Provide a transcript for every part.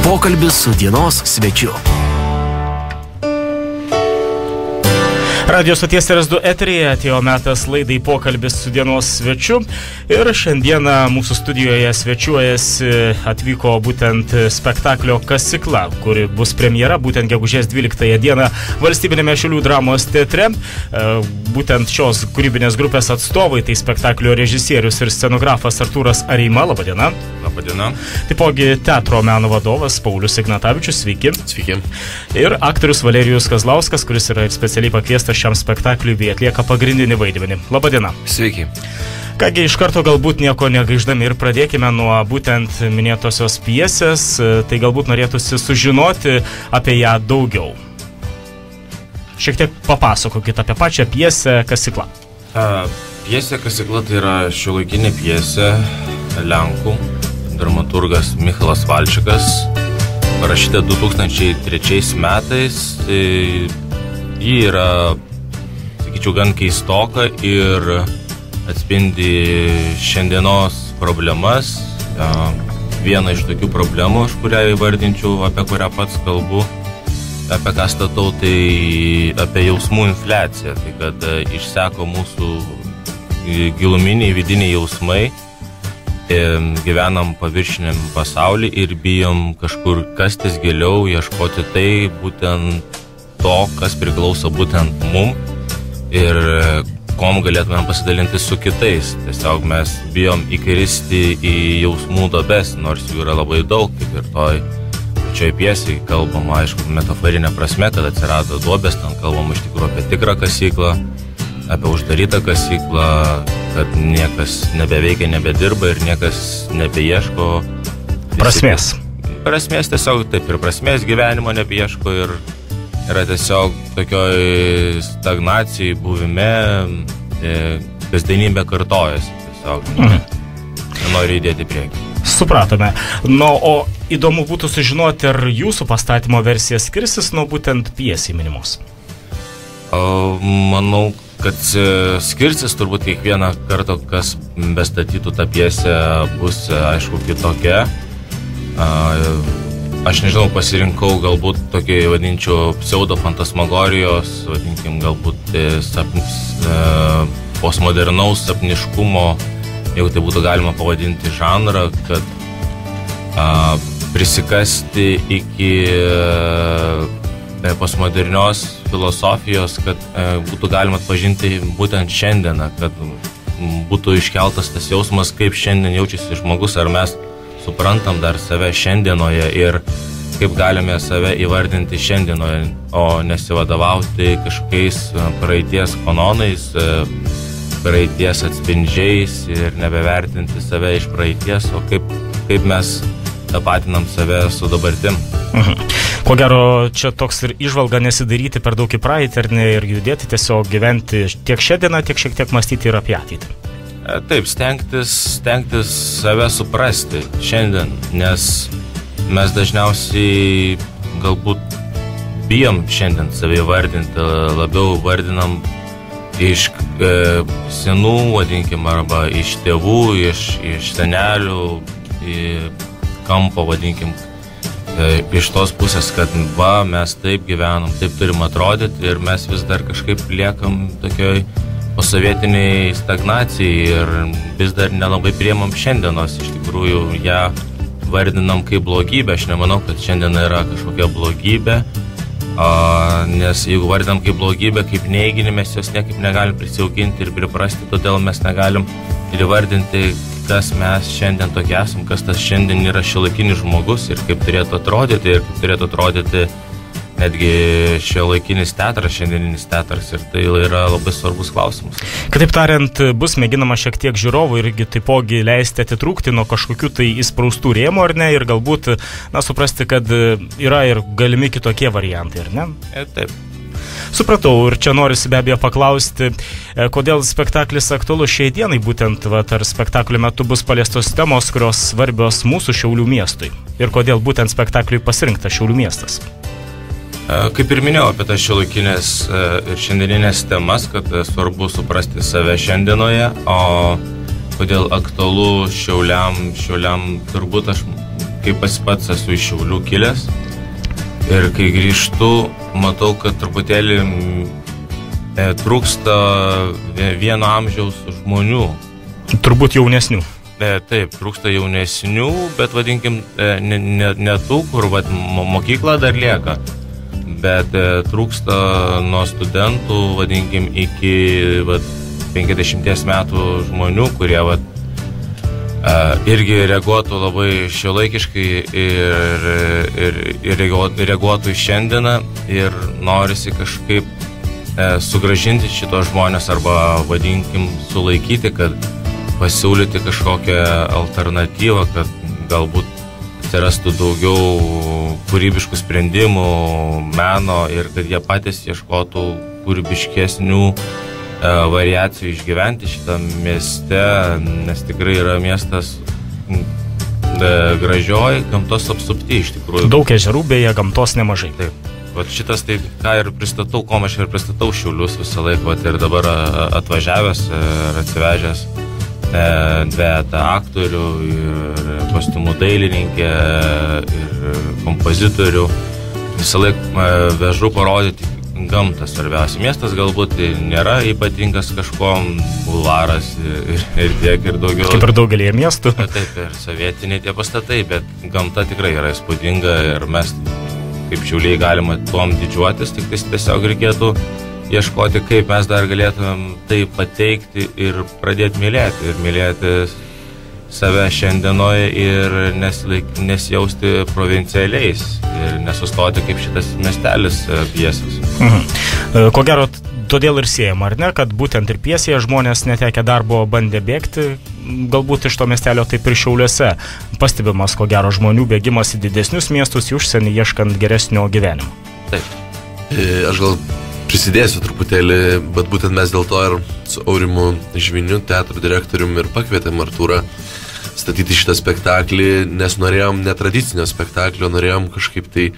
Pokalbis su dienos svečiu. Radio stoties RS2 eteryje atėjo metas laidai Pokalbis su dienos svečiu ir šiandieną mūsų studijoje svečiuojasi atvyko būtent spektaklio Kasykla, kuri bus premjera būtent gegužės 12 dieną Valstybinėme Šiaulių dramos teatre. Būtent šios kūrybinės grupės atstovai, tai spektaklio režisierius ir scenografas Artūras Areima, labadiena. Labadiena. Taipogi teatro meno vadovas Paulius Ignatavičius, sveiki. Sveiki. Ir aktorius Valerijus Kazlauskas, kuris yra specialiai pakviestas šiam spektakliui bei atlieka pagrindinį vaidmenį. Labadiena. Sveiki. Kągi, iš karto galbūt nieko negaiždami ir pradėkime nuo būtent minėtosios pjesės, tai galbūt norėtųsi sužinoti apie ją daugiau. Šiek tiek papasakokit apie pačią pjesę Kasykla. Pjesė Kasykla tai yra šiuolaikinė pjesė lenkų, dramaturgas Michalas Valčikas, parašyta 2003 metais. Ji yra, sakyčiau, gan keistoka ir atspindi šiandienos problemas. Viena iš tokių problemų, aš kurią įvardinčiau, apie kurią pats kalbu, apie ką statau, tai apie jausmų infliaciją. Tai kad išseko mūsų giluminiai vidiniai jausmai, gyvenam paviršiniam pasaulį ir bijom kažkur kastis giliau, ieškoti tai būtent to, kas priklauso būtent mum ir kom galėtumėm pasidalinti su kitais. Tiesiog mes bijom įkristi į jausmų duobes, nors jų yra labai daug, kaip ir toj pačioj pjesėj kalbama, aišku, metaforinė prasme, kad atsirado duobės, ten kalbama iš tikrųjų apie tikrą kasyklą, apie uždarytą kasyklą, kad niekas nebeveikia, nebedirba ir niekas nebeieško prasmės. Prasmės tiesiog, taip ir prasmės gyvenimo nebeieško ir yra tiesiog tokioj stagnacijai, buvime, kasdienybė kartojasi tiesiog. Nenori judėti priekį. Supratome. O įdomu būtų sužinoti, ar jūsų pastatymo versija skirsis nuo būtent pjesei minimos? Manau, kad skirsis turbūt kiekvieną kartą, kas bestatytų tą pjesę, bus aišku kitokia. Aš nežinau, pasirinkau galbūt tokį, vadinčiau, pseudo-fantasmagorijos, vadinkim, galbūt postmodernaus sapniškumo, jeigu tai būtų galima pavadinti žanrą, kad prisikasti iki postmodernios filosofijos, kad būtų galima atpažinti būtent šiandieną, kad būtų iškeltas tas jausmas, kaip šiandien jaučiasi žmogus, ar mes suprantam dar save šiandienoje ir kaip galime save įvardinti šiandienoje, o nesivadovauti kažkokiais praeities kanonais, praeities atspindžiais ir nebevertinti save iš praeities, o kaip mes tapatinam save su dabartim. Ko gero, čia toks ir įžvalga nesidaryti per daug į praeitį ar ne, ir judėti, tiesiog gyventi tiek šiandieną, tiek šiek tiek mąstyti ir apie ateitį. Taip, stengtis save suprasti šiandien, nes mes dažniausiai galbūt bijom šiandien save vardinti, labiau vardinam iš senų, vadinkim, arba iš tėvų, iš senelių, į kampo, vadinkim, iš tos pusės, kad mes taip gyvenam, taip turim atrodyti ir mes vis dar kažkaip liekam tokioj posovietiniai stagnacijai ir vis dar nelabai priemam šiandienos. Iš tikrųjų, ją vardinam kaip blogybę. Aš nemanau, kad šiandien yra kažkokia blogybė, nes jeigu vardinam kaip blogybę, kaip neiginį, mes jos niekaip negalim prisijaukinti ir priprasti, todėl mes negalim ir įvardinti, kas mes šiandien tokie esam, kas tas šiandien yra šiuolaikinis žmogus ir kaip turėtų atrodyti netgi šiuolaikinis teatras, šiandieninis teatras, ir tai yra labai svarbus klausimas. Kitaip tariant, bus mėginama šiek tiek žiūrovų irgi taipogi leisti atitrūkti nuo kažkokių tai įspraustų rėmų, ar ne, ir galbūt, suprasti, kad yra ir galimi kitokie variantai, ar ne? Taip. Supratau, ir čia norisi be abejo paklausti, kodėl spektaklis aktualus šiai dienai, būtent ar spektaklio metu bus paliestos temos, kurios svarbios mūsų Šiaulių miestui, ir kodėl būtent spektakliui pasirinktas Šiaulių miestas. Kaip ir minėjau apie tas šiuolaikinės ir šiandieninės temas, kad svarbu suprasti save šiandienoje, o kodėl aktualu Šiauliam turbūt aš kaip pats esu iš Šiaulių kilęs ir kai grįžtu, matau, kad truputėlį trūksta vieno amžiaus žmonių. Turbūt jaunesnių. Taip, trūksta jaunesnių, bet vadinkim, ne tų, kur mokykla dar lieka, bet trūksta nuo studentų, vadinkim, iki 50 metų žmonių, kurie irgi reaguotų labai šiuolaikiškai ir reaguotų į šiandieną ir norisi kažkaip sugrąžinti šitos žmonės arba, vadinkim, sulaikyti, kad pasiūlyti kažkokią alternatyvą, kad galbūt atsirastų daugiau kūrybiškų sprendimų, meno ir kad jie patys ieškotų kūrybiškesnių variacijų išgyventi šitą mieste, nes tikrai yra miestas gražioj, gamtos apsupti iš tikrųjų. Daug ežerų, beje, gamtos nemažai. Taip. Vat šitas tai, ką ir pristatau, ko aš ir pristatau Šiaulius visą laiką, ir dabar atvažiavęs ir atsivežęs dviejatą aktorių ir kostiumų dailininkę ir kompozitorių. Visą laiką vežu parodyti gamtą svarbiausia. Miestas galbūt nėra ypatingas kažkom, bulvaras ir tiek ir daugiau. Kaip ir daugelį miestų. Taip, ir sovietiniai tie pastatai, bet gamta tikrai yra įspūdinga ir mes kaip Šiauliai galima tuom didžiuotis, tik tiesiog reikėtų ieškoti, kaip mes dar galėtumėm tai pateikti ir pradėti mylėti. Ir mylėti save šiandienoje ir nesijausti provincialiais ir nesustoti kaip šitas miestelis pjesės. Ko gero, todėl ir siejama, ar ne, kad būtent ir pjesėje žmonės netekę darbo bandė bėgti, galbūt iš to miestelio taip ir Šiauliuose pastebimas, ko gero, žmonių bėgimas į didesnius miestus, į užsienį ieškant geresnio gyvenimo. Taip. Aš gal prisidėsiu truputėlį, bet būtent mes dėl to ir su Aurimu Žviniu, teatro direktoriumi, ir pakvietėm Artūrą statyti šitą spektaklį, nes norėjom netradicinio spektaklio, norėjom kažkaip tai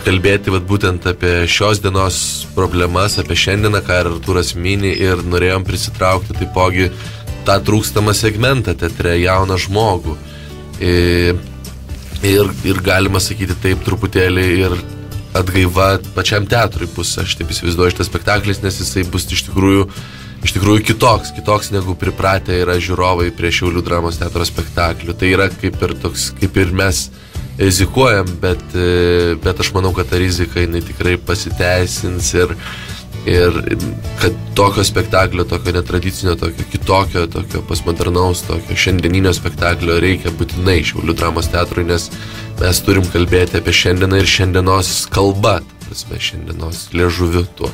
kalbėti būtent apie šios dienos problemas, apie šiandieną, ką ir Artūras mini, ir norėjom prisitraukti taipogi tą trūkstamą segmentą teatre, jauną žmogų. Ir galima sakyti taip truputėlį ir atgaiva pačiam teatrui bus, aš taip įsivaizduoju, šitas spektaklis, nes jisai bus iš tikrųjų kitoks negu pripratę yra žiūrovai prie Šiaulių dramos teatro spektaklių. Tai yra kaip ir mes rizikuojam, bet aš manau, kad ta rizika jinai tikrai pasiteisins ir kad tokio spektaklio, tokio netradicinio, tokio kitokio, tokio postmodernaus, tokio šiandieninio spektaklio reikia būtinai Šiaulių dramos teatrui, nes mes turim kalbėti apie šiandieną ir šiandienos kalbą, šiandienos liežuviu tuo.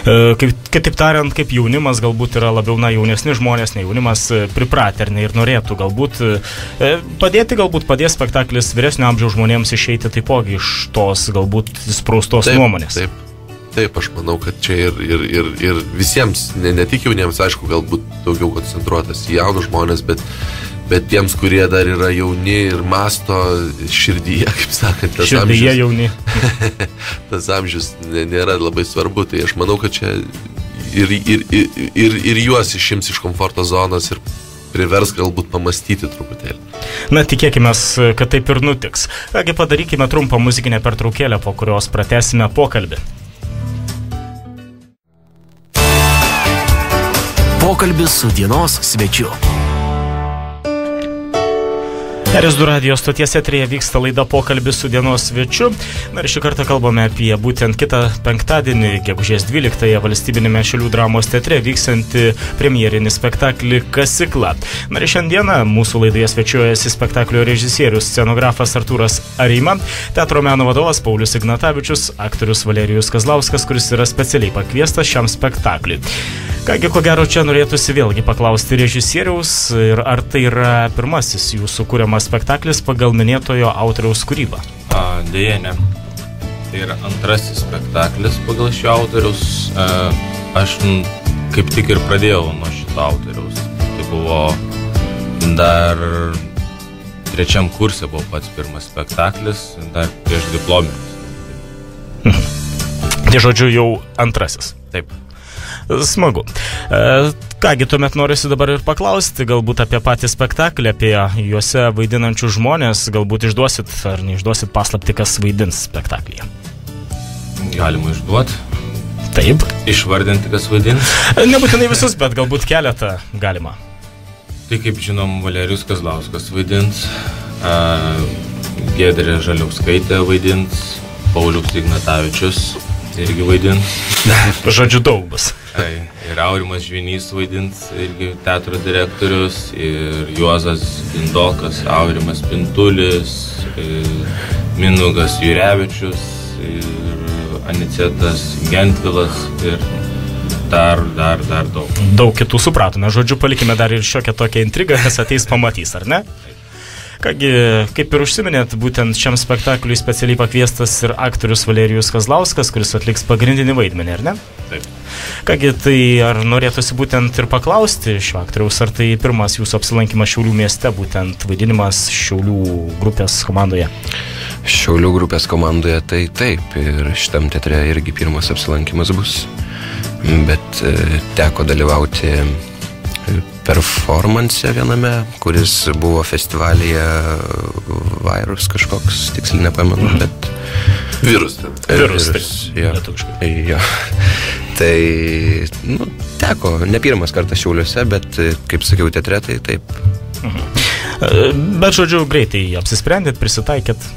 Kitaip tariant, kaip jaunimas galbūt yra labiau jaunesni žmonės, ne jaunimas pripratę ir norėtų galbūt padės spektaklis vyresnio amžiaus žmonėms išeiti taipogi iš tos galbūt spraustos nuomonės. Taip, aš manau, kad čia ir visiems, ne tik jauniems, aišku, galbūt daugiau koncentruotas į jaunus žmonės, bet tiems, kurie dar yra jauni ir masto širdyje, kaip sakant, tas amžius nėra labai svarbu, tai aš manau, kad čia ir juos išims iš komforto zonos ir privers galbūt pamastyti truputėlį. Na, tikėkime, kad taip ir nutiks. Kągi, padarykime trumpą muzikinę pertraukėlę, po kurios pratęsime pokalbį. Pokalbis su dienos svečiu. RS2 radio stoties eteryje vyksta laida Pokalbis su dienos svečiu. Na ir šį kartą kalbame apie būtent kitą penktadienį, gegužės 12-ąją valstybinėme Šiaulių dramos teatre vyksiantį premjerinį spektaklį Kasykla. Na ir šiandieną mūsų laidoje svečiuojasi spektaklio režisierius, scenografas Artūras Areima, teatro meno vadovas Paulius Ignatavičius, aktorius Valerijus Kazlauskas, kuris yra specialiai pakviestas šiam spektakliui. Kągi, ko gero, čia norėtųsi vėlgi paklausti režisieriaus, ir ar tai yra pirmasis jūsų kuriamas spektaklis pagal minėtojo autoriaus kūrybą? Deja, ne. Tai yra antrasis spektaklis pagal šio autoriaus. Aš kaip tik ir pradėjau nuo šito autoriaus. Tai buvo dar 3 kurse buvo pats pirmas spektaklis, dar prieš diplominis. Tai žodžiu jau antrasis. Taip. Smagu. Kągi, tuomet norisi dabar ir paklausti, galbūt apie patį spektaklį, apie juose vaidinančius žmonės, galbūt išduosit ar neišduosit paslaptį, kas vaidins spektaklyje. Galima išduoti. Taip. Išvardinti, kas vaidins. Nebūtinai visus, bet galbūt keletą galima. Tai kaip žinom, Valerijus Kazlauskas vaidins, Giedrė Žaliauskaitė vaidins, Paulius Ignatavičius irgi vaidins. Žodžiu, daug bus. Ir Aurimas Žvinys vaidins, irgi teatro direktorius, ir Juozas Bindokas, Aurimas Pintulis, Mindaugas Jurevičius, ir Anicetas Gentvilas, ir dar daug. Daug kitų supratome. Žodžiu, palikime dar ir šiokią tokią intrigą, kas ateis pamatys, ar ne? Kągi, kaip ir užsiminėt, būtent šiam spektakliui specialiai pakviestas ir aktorius Valerijus Kazlauskas, kuris atliks pagrindinį vaidmenį, ar ne? Taip. Kągi, tai ar norėtųsi būtent ir paklausti šio aktoriaus, ar tai pirmas jūsų apsilankymas Šiaulių mieste, būtent vaidinimas Šiaulių grupės komandoje? Šiaulių grupės komandoje tai taip, ir šitam teatre irgi pirmas apsilankymas bus, bet teko dalyvauti performance viename, kuris buvo festivalyje Virus kažkoks, tiksliai nepamenu, bet... Virus. Jo. Tai, teko, ne pirmas kartas Šiauliuose, bet, kaip sakiau, teatre, tai taip. Bet, žodžiu, greitai apsisprendėt, prisitaikėt?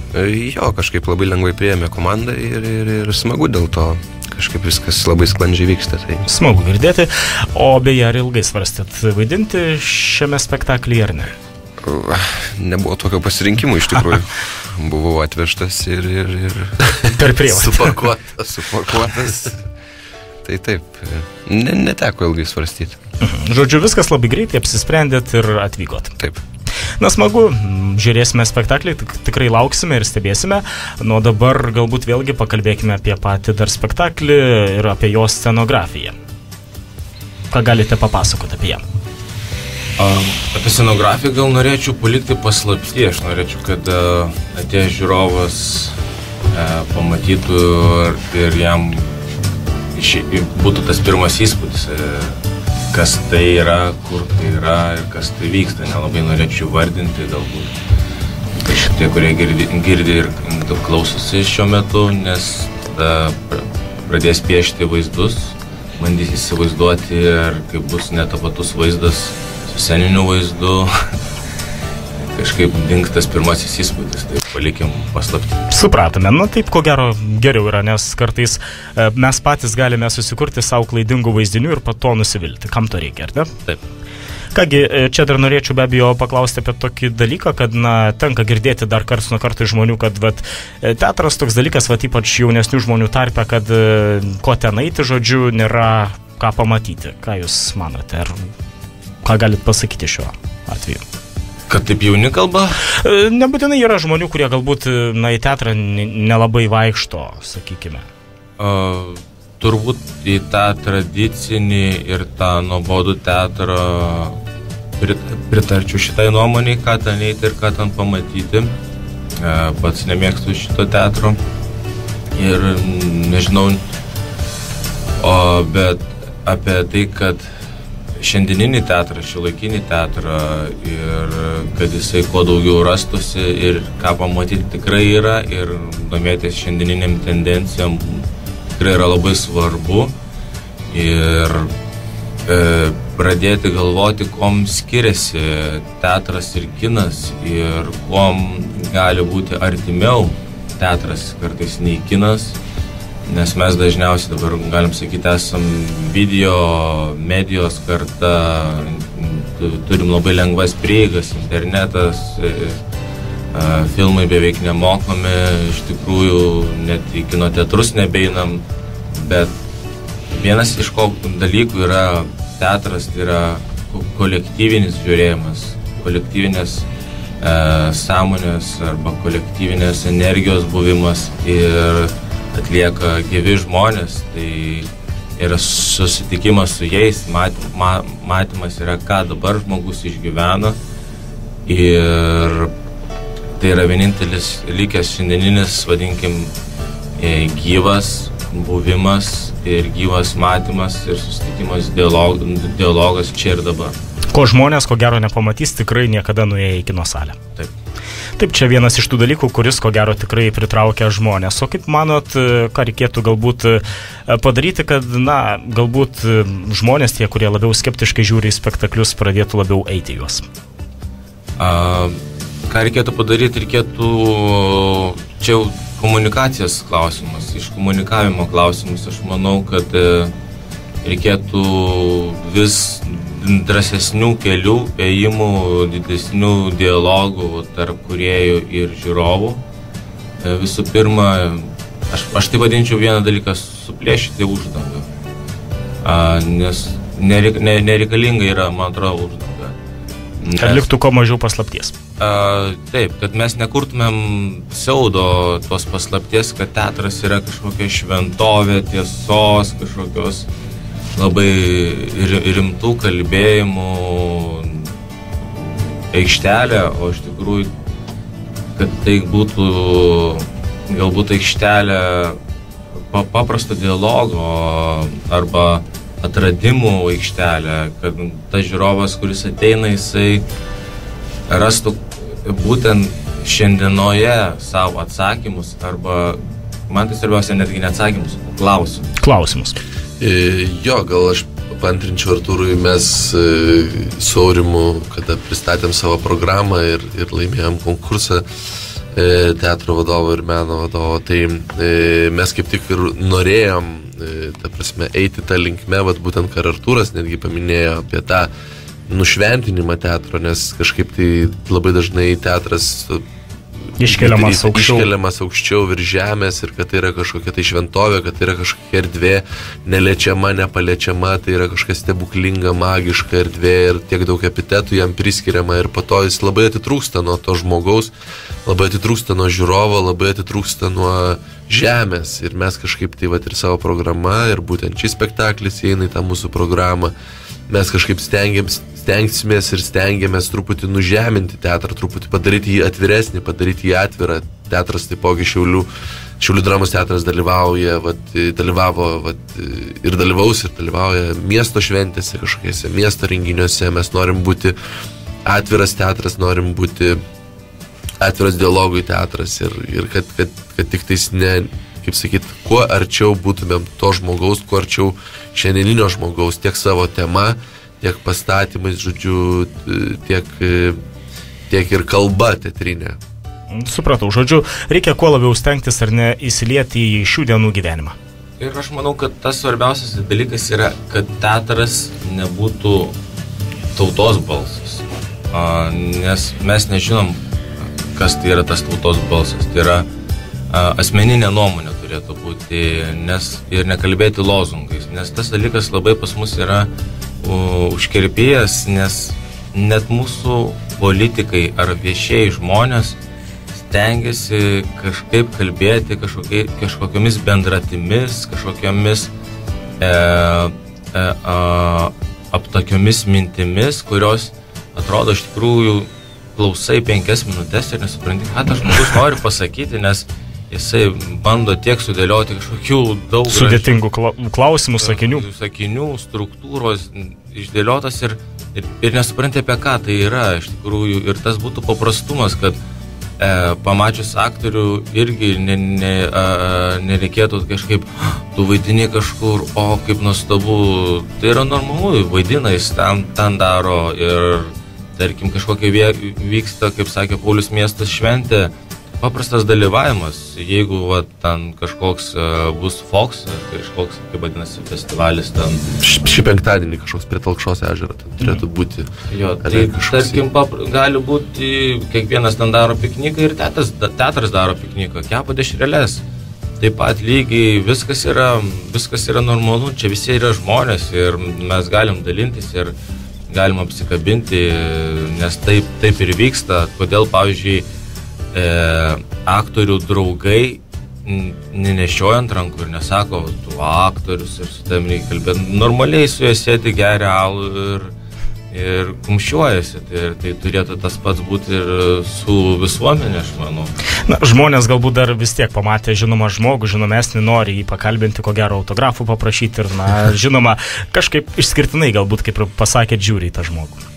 Jo, kažkaip labai lengvai priėmė komandą ir smagu dėl to. Kažkaip viskas labai sklandžiai vyksta. Tai... Smagu girdėti. O beje, ar ilgai svarstėt vaidinti šiame spektaklyje, ar ne? Nebuvo tokio pasirinkimo iš tikrųjų. Buvau atvežtas ir... Per prievartą. Supakuotas. Tai taip, neteko ilgai svarstyti. Žodžiu, viskas labai greitai apsisprendėt ir atvykot. Taip. Na, smagu, žiūrėsime spektaklį, tikrai lauksime ir stebėsime. Nuo dabar galbūt vėlgi pakalbėkime apie patį dar spektaklį ir apie jo scenografiją. Ką galite papasakoti apie ją? Apie scenografiją gal norėčiau palikti paslaptį. Aš norėčiau, kad atėjęs žiūrovas pamatytų ir jam būtų tas pirmas įspūdis, kas tai yra, kur tai yra ir kas tai vyksta. Nelabai norėčiau vardinti, galbūt šitie, kurie girdi ir klausosi šiuo metu, nes pradės piešti vaizdus, bandys įsivaizduoti, ar kaip bus netapatus vaizdas su sceniniu vaizdu. Kažkaip dings tas pirmasis įspūdis, tai palikim paslaptį. Supratome, taip ko geriau yra, nes kartais mes patys galime susikurti savo klaidingų vaizdinių ir po to nusivilti. Kam to reikia, ar ne? Taip. Kągi, čia dar norėčiau be abejo paklausti apie tokį dalyką, kad, tenka girdėti dar karts nuo karto iš žmonių, kad, teatras toks dalykas, ypač jaunesnių žmonių tarpe, kad ko ten eiti, žodžiu, nėra ką pamatyti. Ką jūs manote, ar ką galit pasakyti šiuo atveju? Kad taip jauni kalba? Nebūtinai yra žmonių, kurie galbūt į teatrą nelabai vaikšto, sakykime. Turbūt į tą tradicinį ir tą nuobodų teatrą pritarčiau šitai nuomonei, ką ten eiti ir ką ten pamatyti. Pats nemėgstu šito teatro ir nežinau, bet apie tai, kad šiandieninį teatrą, šiuolaikinį teatrą ir kad jisai kuo daugiau rastųsi ir ką pamatyti tikrai yra ir domėtis šiandieniniam tendencijam tikrai yra labai svarbu ir pradėti galvoti, kuom skiriasi teatras ir kinas ir kuom gali būti artimiau teatras kartais nei kinas. Nes mes dažniausiai dabar, galim sakyti, esam video medijos karta, turim labai lengvas prieigas, internetas, filmai beveik nemokami, iš tikrųjų net į kino teatrus nebeinam, bet vienas iš dalykų yra teatras, tai yra kolektyvinis žiūrėjimas, kolektyvinės sąmonės arba kolektyvinės energijos buvimas ir atlieka gyvi žmonės, tai yra susitikimas su jais, matymas yra, ką dabar žmogus išgyvena ir tai yra vienintelis likęs šiandieninis, vadinkim, gyvas buvimas ir gyvas matymas ir susitikimas, dialogas čia ir dabar. Ko žmonės, ko gero, nepamatys tikrai niekada nuėję į kino salę. Taip, čia vienas iš tų dalykų, kuris, ko gero, tikrai pritraukia žmonės. O kaip manot, ką reikėtų galbūt padaryti, kad, galbūt žmonės, tie, kurie labiau skeptiškai žiūri į spektaklius, pradėtų labiau eiti juos? Ką reikėtų padaryti? Reikėtų čia jau komunikacijos klausimas, iš komunikavimo klausimus. Aš manau, kad reikėtų vis drąsesnių kelių, ėjimų, didesnių dialogų tarp kūrėjų ir žiūrovų. Visų pirma, aš tai vadinčiau vieną dalyką suplėšyti uždangą, nes nereikalinga yra, man atrodo, uždanga. Kad liktų kuo mažiau paslapties. Taip, kad mes nekurtumėm pseudo tos paslapties, kad teatras yra kažkokia šventovė, tiesos, kažkokios labai rimtų kalbėjimų aikštelė, o iš tikrųjų, kad tai būtų galbūt aikštelė paprasto dialogo arba atradimų aikštelė, kad tas žiūrovas, kuris ateina, jisai rastų būtent šiandienoje savo atsakymus arba, man tai svarbiausia, netgi ne atsakymus, klausimus. Jo, gal aš paantrinčiau Artūrui, mes su Aurimu, kada pristatėm savo programą ir laimėjom konkursą teatro vadovo ir meno vadovo, tai mes kaip tik ir norėjom, ta prasme, eiti tą linkmę, būtent ką Artūras netgi paminėjo apie tą nušventinimą teatro, nes kažkaip tai labai dažnai teatras iškeliamas aukščiau virš žemės ir kad tai yra kažkokia tai šventovė, kad tai yra kažkokia erdvė neliečiama, nepaliečiama, tai yra kažkokia stebuklinga, magiška erdvė ir tiek daug epitetų jam priskiriama ir po to jis labai atitrūksta nuo to žmogaus, labai atitrūksta nuo žiūrovo, labai atitrūksta nuo žemės ir mes kažkaip tai ir savo programą ir būtent šis spektaklis įeina į tą mūsų programą, mes kažkaip stengiamės truputį nužeminti teatrą, truputį padaryti jį atviresnį, padaryti jį atvirą. Teatras taipogi Šiaulių dramos teatras dalyvavo ir dalyvauja miesto šventėse, kažkokiose miesto renginiuose. Mes norim būti atviras teatras, norim būti atviras dialogui teatras ir kad tik tais kaip sakyt, kuo arčiau būtumėm to žmogaus, kuo arčiau šiandieninio žmogaus, tiek savo tema, tiek pastatymais, žodžiu, tiek ir kalba teatrinė. Supratau, žodžiu, reikia kuo labiau stengtis ar ne įsilieti į šių dienų gyvenimą. Ir aš manau, kad tas svarbiausias dalykas yra, kad teatras nebūtų tautos balsas, nes mes nežinom, kas tai yra tas tautos balsas. Tai yra asmeninė nuomonė turėtų būti, ir nekalbėti lozungais, nes tas dalykas labai pas mus yra užkerpėjęs, nes net mūsų politikai ar viešieji žmonės stengiasi kažkaip kalbėti kažkokiamis bendratimis, kažkokiamis aptakiomis mintimis, kurios atrodo iš tikrųjų klausai 5 minutės ir nesupranti, ką tas žmogus nori pasakyti, nes jisai bando tiek sudėlioti kažkokių daug sudėtingų klausimų, sakinių, struktūros išdėliotas ir nesupranti, apie ką tai yra iš tikrųjų. Ir tas būtų paprastumas, kad pamačius aktorių irgi nereikėtų kažkaip, tu vaidini kažkur, o kaip nuostabu, tai yra normalu, vaidina, jis ten daro ir tarkim kažkokia vyksta, kaip sakė Paulius, miestas šventė, paprastas dalyvavimas, jeigu ten kažkoks bus Fox, kažkoks, kaip vadinasi, festivalis ten. Šį penktadienį kažkoks prie Talkšos ežero turėtų būti. Jo, tai tarkim, gali būti, kiekvienas ten daro pikniką ir teatras daro pikniką, kepa dešreles. Taip pat lygiai viskas yra normalu, čia visi yra žmonės ir mes galim dalintis ir galim apsikabinti, nes taip ir vyksta. Kodėl, pavyzdžiui, aktorių draugai nenešiojant rankų ir nesako, tu aktorius ir su tavim reikia kalbėti. Normaliai su juo sėdi, geria alų ir kumščiuojasi. Tai turėtų tas pats būti ir su visuomenė, aš manau. Na, žmonės galbūt dar vis tiek pamatė žinomą žmogų, žinomesnį, nori jį pakalbinti, ko gero autografų paprašyti ir, na, žinoma, kažkaip išskirtinai galbūt, kaip pasakėt, žiūri į tą žmogų.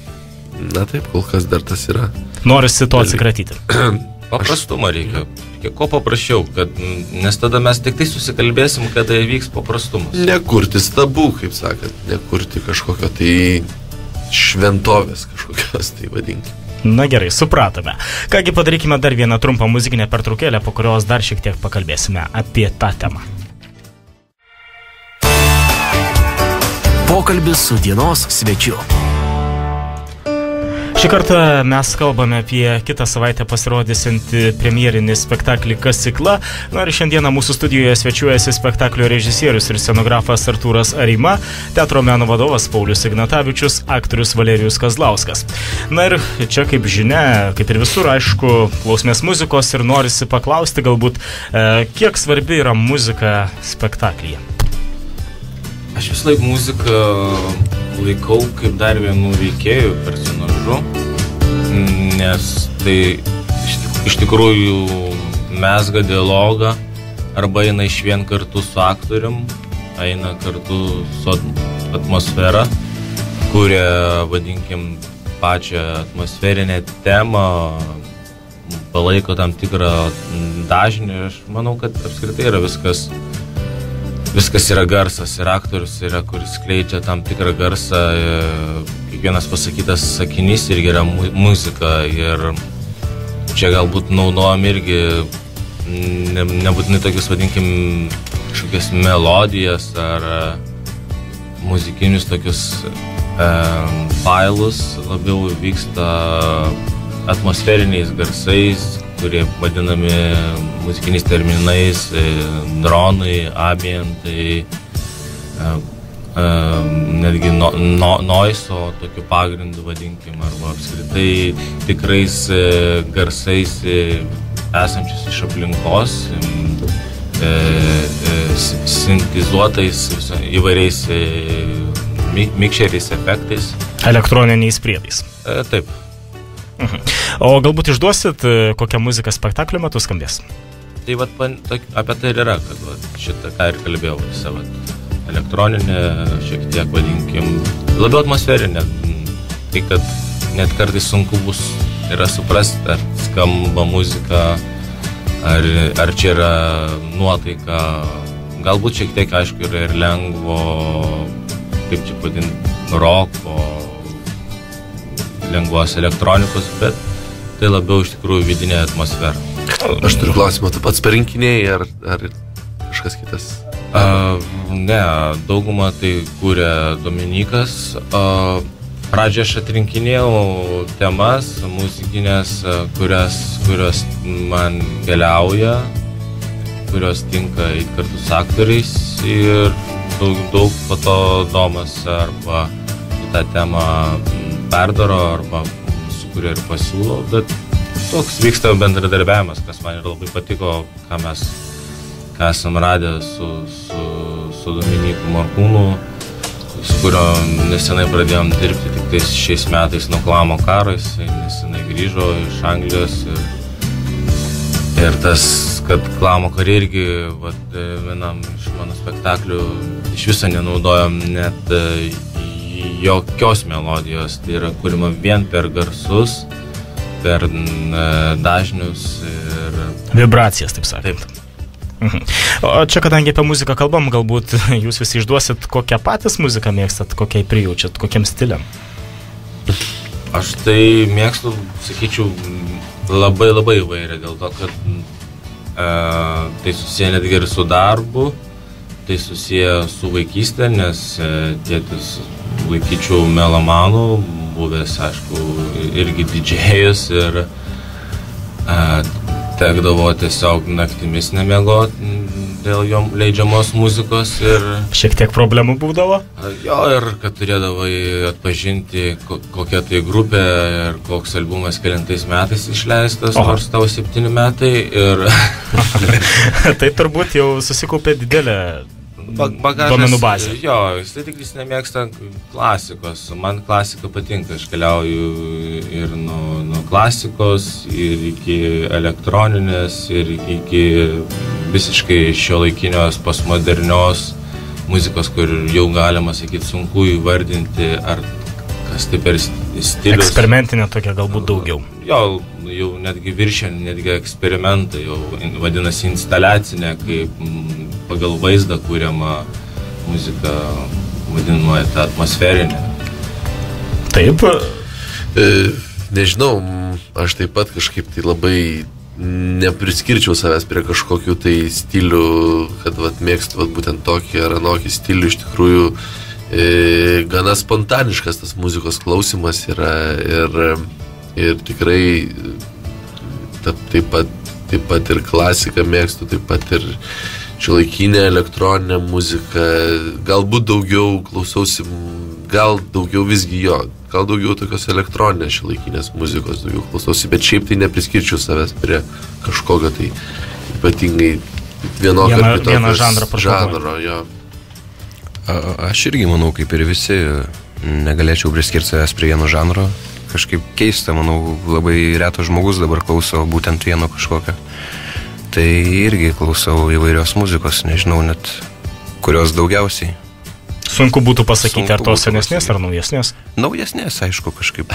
Na taip, kol kas dar tas yra. Norisi to atsikratyti. Paprastumą reikia. Ko paprašiau, nes tada mes tik tai susikalbėsim, kada įvyks paprastumas. Nekurti stabų, kaip sakant, nekurti kažkokio tai šventovės kažkokios, tai vadinkime. Na gerai, supratome. Kągi, padarykime dar vieną trumpą muzikinę pertraukėlę, po kurios dar šiek tiek pakalbėsime apie tą temą. Pokalbis su dienos svečiu. Šį kartą mes kalbame apie kitą savaitę pasirodysiantį premjerinį spektaklį Kasykla. Na ir šiandieną mūsų studijoje svečiuojasi spektaklio režisierius ir scenografas Artūras Areima, teatro meno vadovas Paulius Ignatavičius, aktorius Valerijus Kazlauskas. Na ir čia, kaip žinia, kaip ir visur, aišku, klausomės muzikos ir norisi paklausti galbūt, kiek svarbi yra muzika spektaklyje. Aš vis laik muziką laikau kaip dar vienu veikėjų personažu, nes tai iš tikrųjų mezga dialogą arba eina išvien kartu su aktorium, eina kartu su atmosfera, kuria, vadinkim, pačią atmosferinę temą, palaiko tam tikrą dažnį. Aš manau, kad apskritai yra viskas yra garsas ir aktorius yra, kuris skleidžia tam tikrą garsą, kiekvienas pasakytas sakinys irgi yra muzika ir čia galbūt naudojam irgi nebūtinai tokius, vadinkim, kažkokias melodijas ar muzikinius tokius failus, labiau vyksta atmosferiniais garsais, kurie vadinami muzikiniais terminais, dronai, ambientai, netgi noiso tokiu pagrindu vadinkim, arba apskritai tikrais garsais esančius iš aplinkos, sintizuotais įvairiais mikšeriais, efektais. Elektroniniais priedais. Taip. O galbūt išduosit, kokią muziką spektaklio metu skambės? Tai apie tai ir yra, kad šitą ką ir kalbėjau, elektroninė, šiek tiek vadinkim, labiau atmosferinė, tai kad net kartais sunku bus yra suprasti, ar skamba muzika, ar čia yra nuotaika, galbūt šiek tiek, aišku, yra ir lengvo, kaip čia vadinti, roko, lengvos elektronikos, bet tai labiau iš tikrųjų vidinė atmosfera. Aš turiu klausimą, tu pats parinkinėjai ar kažkas kitas? Ne, daugumą tai kūrė Dominikas. Pradžią aš atrinkinėjau temas muzikinės, kurios man keliauja, kurios tinka į kartu su aktoriais ir daug po to Domas arba tą temą perdaro arba sukuria ir pasiūlo, bet toks vyksta bendradarbiavimas, kas man ir labai patiko, ką esam radę su Dominiku Markūnu, su kurio nesenai pradėjom dirbti tik tais šiais metais nuo Klamo karo, jisai nesenai grįžo iš Anglijos ir tas, kad Klamo kare irgi vienam iš mano spektaklių iš viso nenaudojom net jokios melodijos, tai yra kūrima vien per garsus, per dažnius ir vibracijas, taip sakant. O čia, kadangi apie muziką kalbam, galbūt jūs visi išduosit, kokią patys muziką mėgstat, kokiai prijaučiat, kokiam stiliam? Aš tai mėgstu, sakyčiau, labai įvairią, dėl to, kad tai susiję netgi ir su darbu, tai susiję su vaikystė, nes tėtis laikyčiau melomanų, buvęs, aišku, irgi didžėjus ir tekdavo tiesiog naktimis nemiegoti dėl jo leidžiamos muzikos ir... Šiek tiek problemų būdavo? Jo, ir kad turėdavo atpažinti, kokia tai grupė ir koks albumas kelintais metais išleistas, nors tavo 7 metai ir... Tai turbūt jau susikaupė didelė duomenų bazę. Jo, jis tik nemėgsta klasikos. Man klasika patinka. Aš keliauju ir nuo klasikos, ir iki elektroninės, ir iki visiškai šiuolaikinios postmodernios muzikos, kur jau galima sakyti sunku įvardinti, ar kas tai per stilius. Eksperimentinė tokia galbūt daugiau. Jo, jau netgi viršė, netgi eksperimentai, jau vadinasi instaliacinė, kaip pagal vaizdą kūriama muzika, vadinama ta atmosferinė. Taip. Nežinau, aš taip pat kažkaip tai labai nepriskirčiau savęs prie kažkokių tai stilių, kad mėgstu būtent tokį ar anokį stilių. Iš tikrųjų, gana spontaniškas tas muzikos klausimas yra ir tikrai taip pat ir klasiką mėgstu, taip pat ir šiuolaikinę elektroninę muziką. Galbūt daugiau klausausi, gal daugiau visgi gal daugiau tokios elektroninės šiuolaikinės muzikos daugiau klausausi, bet šiaip tai nepriskirčiau savęs prie kažkokio tai ypatingai vienokio ar kitokio žanro. Jo. Aš irgi manau, kaip ir visi, negalėčiau priskirti savęs prie vieno žanro. Kažkaip keista, manau, labai retas žmogus dabar klauso būtent vieno kažkokio. Tai irgi klausau įvairios muzikos, nežinau net kurios daugiausiai. Sunku būtų pasakyti, ar tos senesnės, ar naujesnės? Naujesnės, aišku, kažkaip.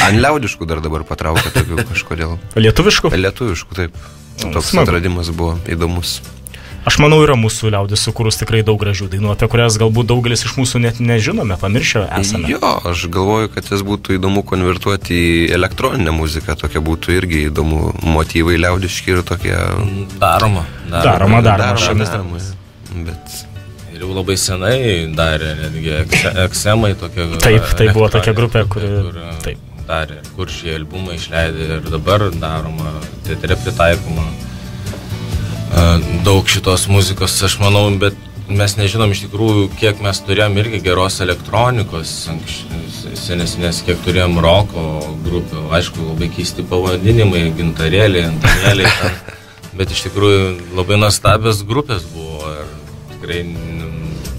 Ant liaudiškų dar dabar patraukia tokių kažkodėl. Lietuviškų? Lietuviškų, taip. Toks atradimas buvo įdomus. Aš manau, yra mūsų liaudis sukūrus tikrai daug gražių dainų, apie kurias galbūt daugelis iš mūsų net nežinome, pamiršę esame. Jo, aš galvoju, kad jas būtų įdomu konvertuoti į elektroninę muziką, tokia būtų irgi įdomu, motyvai liaudiški ir tokie... Daroma. Bet... Ir jau labai senai darė, netgi Eksemai tokia... Taip, tai buvo tokia grupė, kuri... Darė, kur šie albumai išleidė ir dabar daroma, teatre pritaikoma. Daug šitos muzikos, aš manau, bet mes nežinom iš tikrųjų, kiek mes turėjom irgi geros elektronikos, senesnės, kiek turėjom roko grupių, aišku, labai keisti pavadinimai, gintarėliai, antanėliai, bet iš tikrųjų labai nuostabios grupės buvo ir tikrai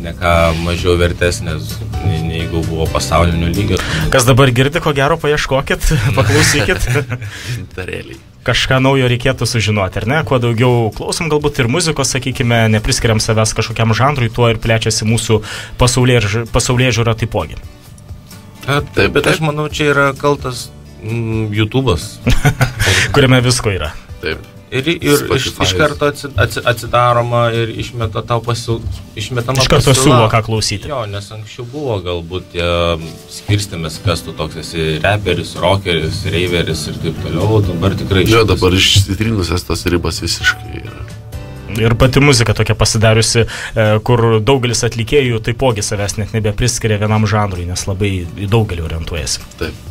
ne ką mažiau vertesnės, neigu buvo pasaulinio lygio. Kas dabar girdi, ko gero paieškokit, paklausykit. Gintarėliai. Kažką naujo reikėtų sužinoti, ar ne? Kuo daugiau klausom galbūt ir muzikos, sakykime, nepriskiriam savęs kažkokiam žanrui, tuo ir plečiasi mūsų pasaulėžiūra taipogi. Taip, bet aš manau, čia yra kaltas YouTube'as. Kuriame visko yra. Taip. Ir iš karto atsidaroma ir išmeta tau išmetama iš karto siūlo, ką klausyti. Jo, nes anksčiau buvo galbūt skirstėmės, kas tu toks esi reperis, rockeris, reiveris ir taip toliau, dabar tikrai... Jo, dabar išsitrynusias tos ribas visiškai yra. Ir pati muzika tokia pasidariusi, kur daugelis atlikėjų taipogi savęs net nebepriskiria vienam žanrui, nes labai į daugelį orientuojasi. Taip.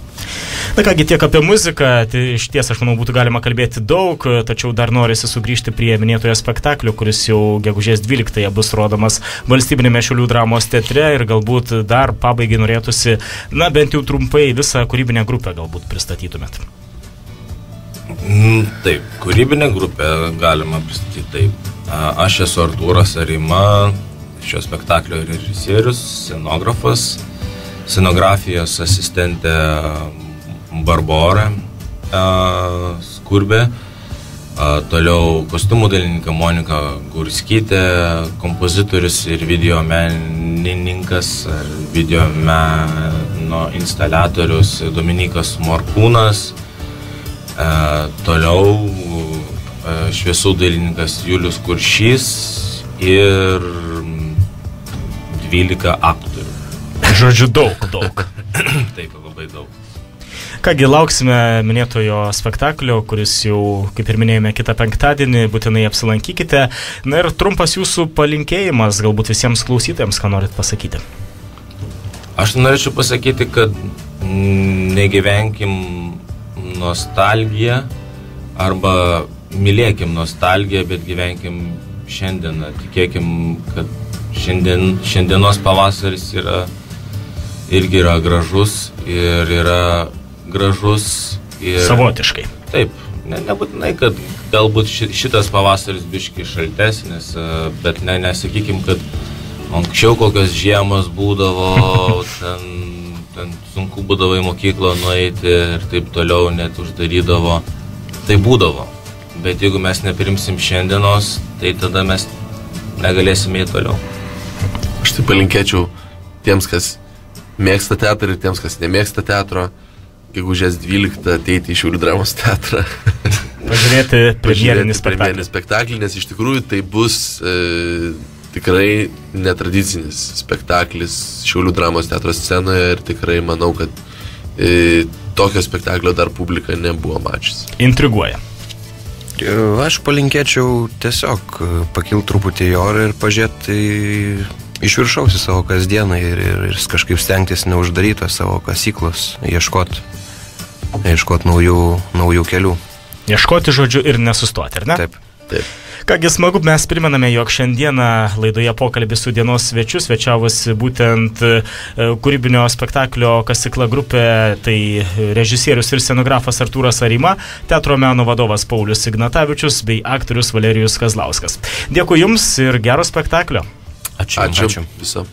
Na kągi, tiek apie muziką, tai iš ties, aš manau, būtų galima kalbėti daug, tačiau dar norisi sugrįžti prie minėtojo spektaklio, kuris jau gegužės 12-ąją bus rodomas Valstybinėme Šiaulių dramos teatre ir galbūt dar pabaigai norėtųsi, bent jau trumpai visą kūrybinę grupę galbūt pristatytumėt. Taip, kūrybinę grupę galima pristatyti taip. Aš esu Artūras Arima, šio spektaklio režisierius, scenografas, scenografijos asistentė Barbora Skurbė, toliau kostiumų dailininką Monika Gurskytė, kompozitorius ir video menininkas, video meno instaliatorius Dominikas Morkūnas, toliau šviesų dailininkas Julius Kuršys ir 12 aktorių. Žodžiu, daug. Taip, labai daug. Kągi, lauksime minėtojo spektaklio, kuris jau, kaip ir minėjome, kitą penktadienį, būtinai apsilankykite. Na ir trumpas jūsų palinkėjimas, galbūt visiems klausytojams, ką norit pasakyti. Aš norėčiau pasakyti, kad negyvenkim nostalgiją arba mylėkim nostalgiją, bet gyvenkim šiandieną. Tikėkim, kad šiandienos pavasaris irgi yra gražus ir yra gražus ir... Savotiškai. Taip, Nebūtinai, kad galbūt šitas pavasaris biški šaltesnis, bet nesakykim, kad anksčiau kokios žiemos būdavo, ten sunku būdavo į mokyklą nueiti ir taip toliau, net uždarydavo. Tai būdavo. Bet jeigu mes neprimsim šiandienos, tai tada mes negalėsime eiti toliau. Aš tai palinkėčiau tiems, kas mėgsta teatrą ir tiems, kas nemėgsta teatro, gegužės 12 ateiti į Šiaulių dramos teatrą. Pažiūrėti premjerinį spektaklį, nes iš tikrųjų tai bus tikrai netradicinis spektaklis Šiaulių dramos teatro scenoje ir tikrai manau, kad tokio spektaklio dar publika nebuvo mačiusi. Intriguoja. Aš palinkėčiau tiesiog pakilti truputį į orą ir pažiūrėti iš viršaus į savo kasdieną ir kažkaip stengtis neuždaryti savo kasyklos, ieškoti naujų kelių. Ieškoti žodžių ir nesustoti, ar ne? Taip. Kągi smagu, mes primename, jog šiandieną laidoje pokalbis su dienos svečiu svečiavosi būtent kūrybinio spektaklio Kasykla grupė, tai režisierius ir scenografas Artūras Arima, teatro meno vadovas Paulius Ignatavičius bei aktorius Valerijus Kazlauskas. Dėkui Jums ir gero spektaklio. Ačiū. Viso.